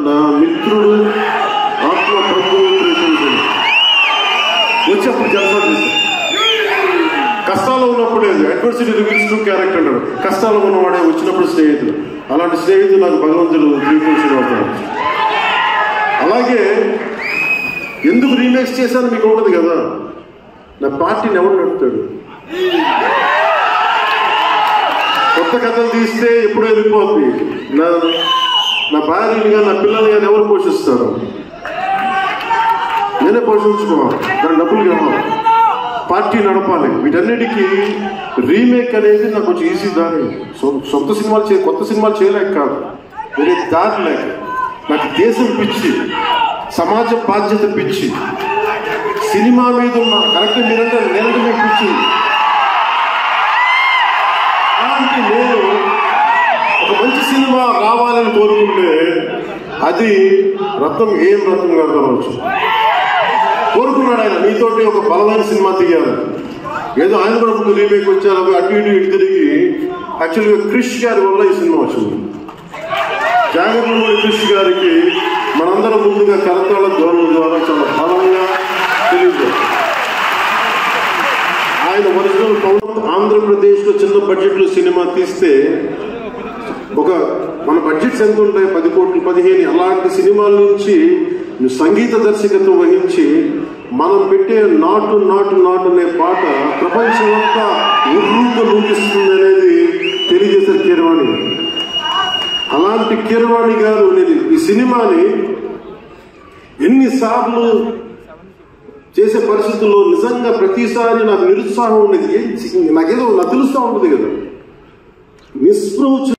నా మిత్రుడు ఆత్మ ప్రభువు వచ్చేప్పుడు జలసా చేశాడు. కష్టాలు ఉన్నప్పుడే అడ్వర్సిటీ రివీల్స్ టు క్యారెక్టర్ అంటాడు. కష్టాలు ఉన్నవాడే వచ్చినప్పుడు స్నేహితుడు. అలాంటి స్నేహితుడు నాకు భగవంతుడు శ్రీకృష్ణుడు. అలాగే ఎందుకు రీమేక్స్ చేశాను మీకు ఉండదు కదా. నా పార్టీని ఎవరు నడుపుతాడు? కొత్త కథలు తీస్తే ఎప్పుడో వెళ్ళిపోతుంది. నా భార్యని కానీ నా పిల్లల్ని కానీ ఎవరు పోషిస్తారు? నేనే పోషించుకోవాలి. దాని డబ్బులు కావాలి, పార్టీ నడపాలి. వీటన్నిటికీ రీమేక్ అనేది నాకు కొంచెం ఈజీ దారి. సొంత సినిమాలు కొత్త సినిమాలు చేయలేక కాదు, వేరే దారి లేక. నాకు దేశం పిచ్చి, సమాజ బాధ్యత పిచ్చి, సినిమా మీద ఉన్న కరెక్ట్ నేనంటే మీకు పిచ్చి. అలాంటి నేను ఒక మంచి సినిమా రావాలని కోరుకుంటే అది రత్నం రత్నం గారు కావచ్చు. కోరుకున్నాడు ఆయన, నీతోటి ఒక బలమైన సినిమా తీయాలి. ఏదో ఆయన కూడా ముందు రీమేక్ వచ్చారు, అటు ఇటు తిరిగి. యాక్చువల్గా క్రిష్ గారి వల్ల ఈ సినిమా వచ్చింది. జాగర్లమూడి క్రిష్ గారికి మనందరం ముందుగా కరతాళ ధ్వనుల ద్వారా చాలా బలంగా తెలియజేయాలి. ఆయన ఒరిజినల్ ఆంధ్రప్రదేశ్లో చిన్న బడ్జెట్లో సినిమా తీస్తే మన బడ్జెట్స్ ఎంత ఉంటాయి? 10 కోట్లు 15. అలాంటి సినిమాల నుంచి సంగీత దర్శకత్వం వహించి మనం పెట్టే నాటు నాటు నాటు అనే పాట ప్రపంచమంతా ఉర్రూగా లూపిస్తుంది అనేది తెలియజేశారు కీరవాణి. అలాంటి కీరవాణి గారు నేను ఈ సినిమాని ఎన్నిసార్లు చేసే పరిస్థితుల్లో నిజంగా ప్రతిసారి నాకు నిరుత్సాహం ఉండేది. నాకేదో నాకు తెలుస్తూ ఉంటుంది కదా, నిస్పృహ